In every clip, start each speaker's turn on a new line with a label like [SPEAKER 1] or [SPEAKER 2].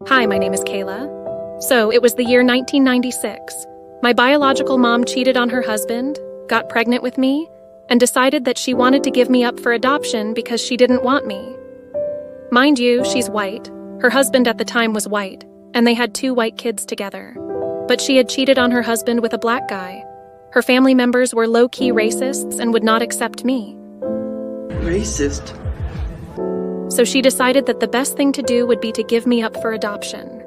[SPEAKER 1] Hi, my name is Kayla. So, it was the year 1996. My biological mom cheated on her husband, got pregnant with me, and decided that she wanted to give me up for adoption because she didn't want me. Mind you, she's white. Her husband at the time was white, and they had 2 white kids together. But she had cheated on her husband with a black guy. Her family members were low-key racists and would not accept me.
[SPEAKER 2] Racist?
[SPEAKER 1] So she decided that the best thing to do would be to give me up for adoption.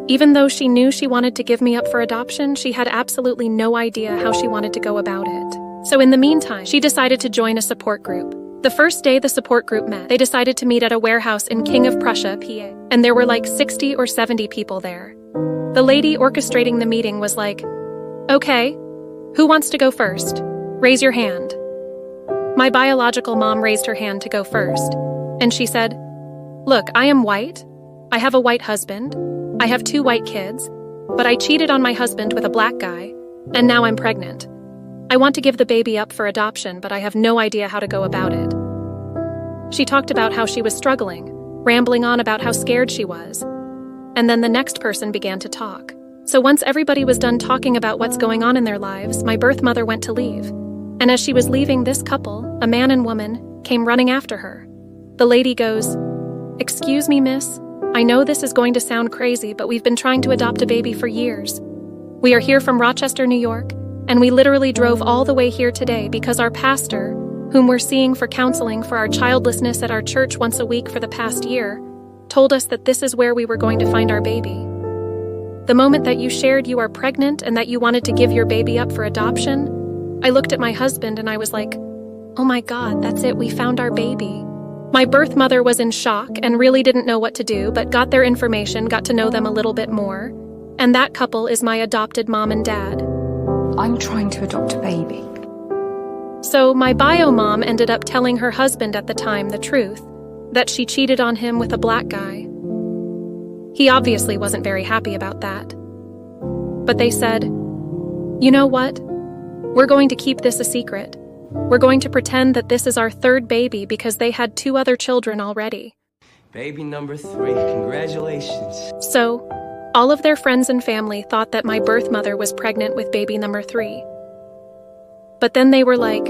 [SPEAKER 1] Even though she knew she wanted to give me up for adoption, she had absolutely no idea how she wanted to go about it. So in the meantime, she decided to join a support group. The first day the support group met, they decided to meet at a warehouse in King of Prussia, PA, and there were like 60 or 70 people there. The lady orchestrating the meeting was like, "Okay, who wants to go first? Raise your hand." My biological mom raised her hand to go first, and she said, "Look, I am white. I have a white husband. I have 2 white kids, but I cheated on my husband with a black guy, and now I'm pregnant. I want to give the baby up for adoption, but I have no idea how to go about it." She talked about how she was struggling, rambling on about how scared she was. And then the next person began to talk. So once everybody was done talking about what's going on in their lives, my birth mother went to leave. And as she was leaving, this couple, a man and woman, came running after her. The lady goes, "Excuse me, miss. I know this is going to sound crazy, but we've been trying to adopt a baby for years. We are here from Rochester, New York, and we literally drove all the way here today because our pastor, whom we're seeing for counseling for our childlessness at our church once a week for the past year, told us that this is where we were going to find our baby. The moment that you shared you are pregnant and that you wanted to give your baby up for adoption, I looked at my husband and I was like, oh my God, that's it, we found our baby." My birth mother was in shock and really didn't know what to do, but got their information, got to know them a little bit more. And that couple is my adopted mom and dad.
[SPEAKER 3] I'm trying to adopt a baby.
[SPEAKER 1] So my bio mom ended up telling her husband at the time the truth, that she cheated on him with a black guy. He obviously wasn't very happy about that. But they said, "You know what? We're going to keep this a secret. We're going to pretend that this is our 3rd baby because they had 2 other children already."
[SPEAKER 2] Baby number 3, congratulations.
[SPEAKER 1] So, all of their friends and family thought that my birth mother was pregnant with baby number 3. But then they were like,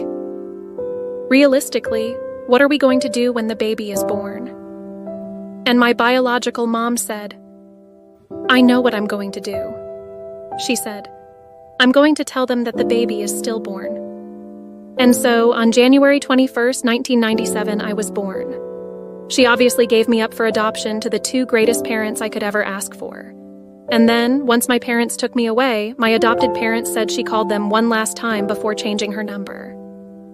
[SPEAKER 1] realistically, what are we going to do when the baby is born? And my biological mom said, "I know what I'm going to do." She said, "I'm going to tell them that the baby is stillborn." And so, on January 21st, 1997, I was born. She obviously gave me up for adoption to the 2 greatest parents I could ever ask for. And then, once my parents took me away, my adopted parents said she called them one last time before changing her number.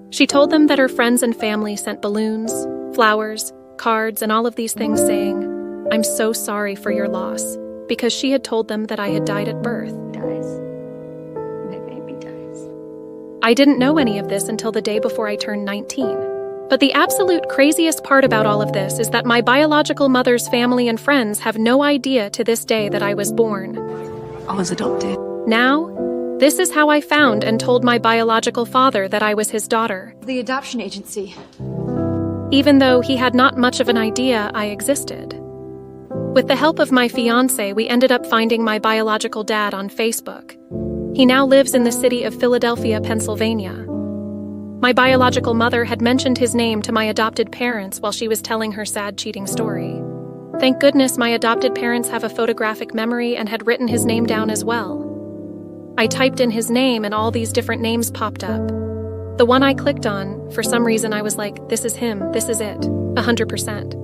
[SPEAKER 1] She told them that her friends and family sent balloons, flowers, cards, and all of these things saying, "I'm so sorry for your loss," because she had told them that I had died at birth. I didn't know any of this until the day before I turned 19. But the absolute craziest part about all of this is that my biological mother's family and friends have no idea to this day that I was born.
[SPEAKER 3] I was adopted.
[SPEAKER 1] Now, this is how I found and told my biological father that I was his daughter,
[SPEAKER 3] The adoption agency.
[SPEAKER 1] even though he had not much of an idea I existed. With the help of my fiancé, we ended up finding my biological dad on Facebook. He now lives in the city of Philadelphia, Pennsylvania. My biological mother had mentioned his name to my adopted parents while she was telling her sad cheating story. Thank goodness my adopted parents have a photographic memory and had written his name down as well. I typed in his name and all these different names popped up. The one I clicked on, for some reason I was like, this is him, this is it, 100%.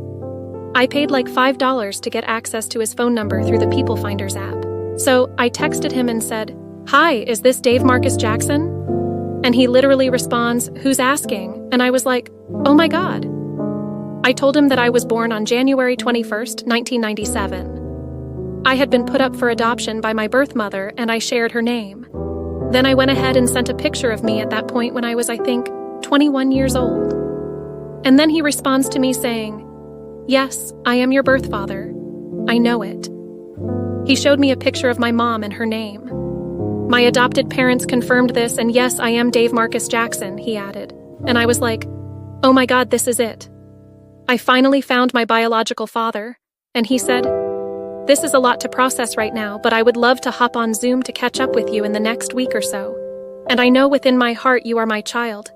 [SPEAKER 1] I paid like $5 to get access to his phone number through the People Finders app. So I texted him and said, "Hi, is this Dave Marcus Jackson?" And he literally responds, "Who's asking?" And I was like, oh my God. I told him that I was born on January 21st, 1997. I had been put up for adoption by my birth mother and I shared her name. Then I went ahead and sent a picture of me at that point when I was, I think, 21 years old. And then he responds to me saying, "Yes, I am your birth father. I know it." He showed me a picture of my mom and her name. My adopted parents confirmed this, and yes, I am Dave Marcus Jackson, he added. And I was like, oh my God, this is it. I finally found my biological father, and he said, This is a lot to process right now, but I would love to hop on Zoom to catch up with you in the next week or so. And I know within my heart you are my child,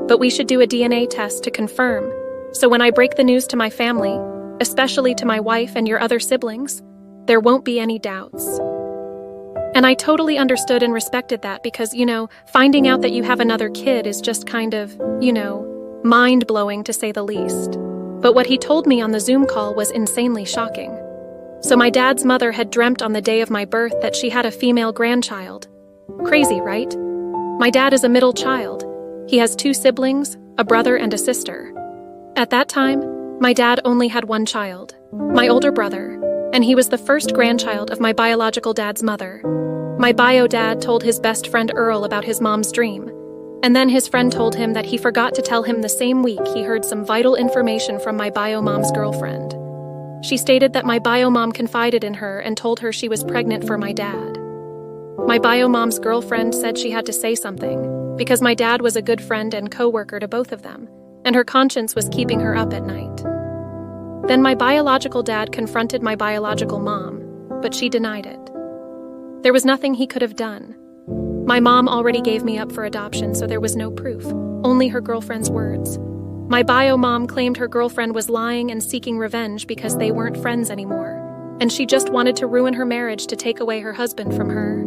[SPEAKER 1] but we should do a DNA test to confirm, so when I break the news to my family, especially to my wife and your other siblings, there won't be any doubts. And I totally understood and respected that because, finding out that you have another kid is just kind of, mind-blowing to say the least. But what he told me on the Zoom call was insanely shocking. So my dad's mother had dreamt on the day of my birth that she had a female grandchild. Crazy, right? My dad is a middle child. He has 2 siblings, a brother and a sister. At that time, my dad only had 1 child, my older brother, and he was the first grandchild of my biological dad's mother. My bio dad told his best friend Earl about his mom's dream, and then his friend told him that he forgot to tell him the same week he heard some vital information from my bio mom's girlfriend. She stated that my bio mom confided in her and told her she was pregnant for my dad. My bio mom's girlfriend said she had to say something because my dad was a good friend and co-worker to both of them, and her conscience was keeping her up at night. Then my biological dad confronted my biological mom, but she denied it. There was nothing he could have done. My mom already gave me up for adoption, so there was no proof, only her girlfriend's words. My bio mom claimed her girlfriend was lying and seeking revenge because they weren't friends anymore, and she just wanted to ruin her marriage to take away her husband from her.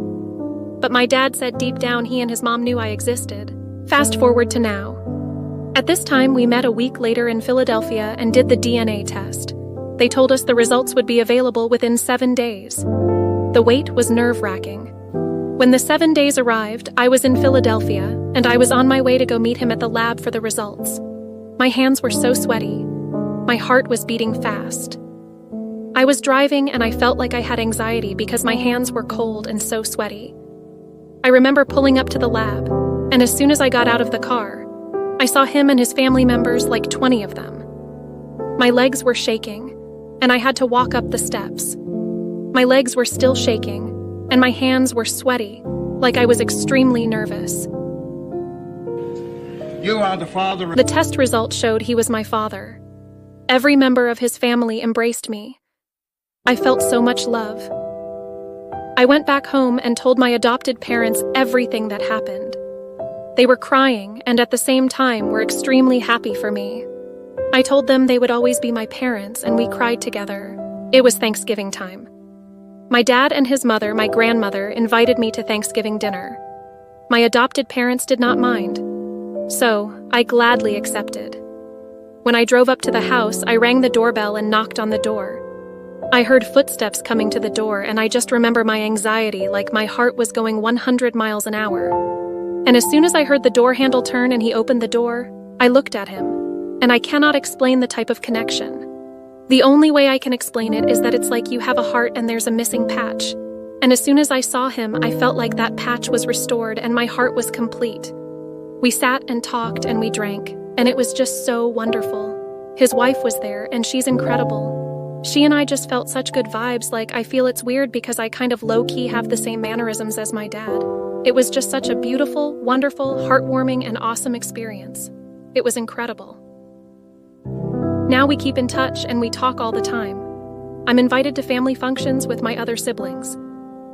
[SPEAKER 1] But my dad said deep down he and his mom knew I existed. Fast forward to now. At this time, we met a week later in Philadelphia and did the DNA test. They told us the results would be available within 7 days. The wait was nerve-wracking. When the 7 days arrived, I was in Philadelphia, and I was on my way to go meet him at the lab for the results. My hands were so sweaty. My heart was beating fast. I was driving and I felt like I had anxiety because my hands were cold and so sweaty. I remember pulling up to the lab, and as soon as I got out of the car, I saw him and his family members, like 20 of them. My legs were shaking, and I had to walk up the steps. My legs were still shaking, and my hands were sweaty, like I was extremely nervous.
[SPEAKER 4] You are the father.
[SPEAKER 1] The test results showed he was my father. Every member of his family embraced me. I felt so much love. I went back home and told my adopted parents everything that happened. They were crying and at the same time were extremely happy for me. I told them they would always be my parents, and we cried together. It was Thanksgiving time. My dad and his mother, my grandmother, invited me to Thanksgiving dinner. My adopted parents did not mind, so I gladly accepted. When I drove up to the house, I rang the doorbell and knocked on the door. I heard footsteps coming to the door, and I just remember my anxiety, like my heart was going 100 miles an hour. And as soon as I heard the door handle turn and he opened the door, I looked at him, and I cannot explain the type of connection. The only way I can explain it is that it's like you have a heart and there's a missing patch. And as soon as I saw him, I felt like that patch was restored and my heart was complete. We sat and talked and we drank, and it was just so wonderful. His wife was there, and she's incredible. She and I just felt such good vibes, like I feel it's weird because I kind of low-key have the same mannerisms as my dad. It was just such a beautiful, wonderful, heartwarming, and awesome experience. It was incredible. Now we keep in touch and we talk all the time. I'm invited to family functions with my other siblings.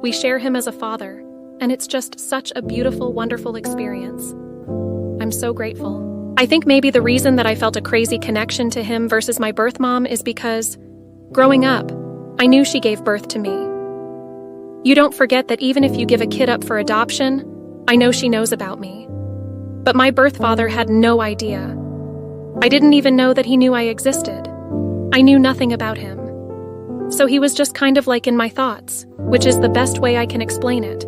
[SPEAKER 1] We share him as a father, and it's just such a beautiful, wonderful experience. I'm so grateful. I think maybe the reason that I felt a crazy connection to him versus my birth mom is because, growing up, I knew she gave birth to me. You don't forget that even if you give a kid up for adoption, I know she knows about me. But my birth father had no idea. I didn't even know that he knew I existed. I knew nothing about him. So he was just kind of like in my thoughts, which is the best way I can explain it.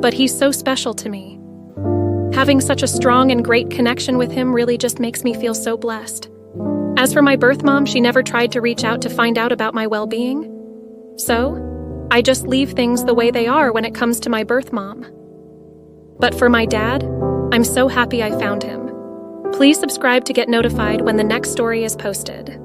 [SPEAKER 1] But he's so special to me. Having such a strong and great connection with him really just makes me feel so blessed. As for my birth mom, she never tried to reach out to find out about my well-being. So, I just leave things the way they are when it comes to my birth mom. But for my dad, I'm so happy I found him. Please subscribe to get notified when the next story is posted.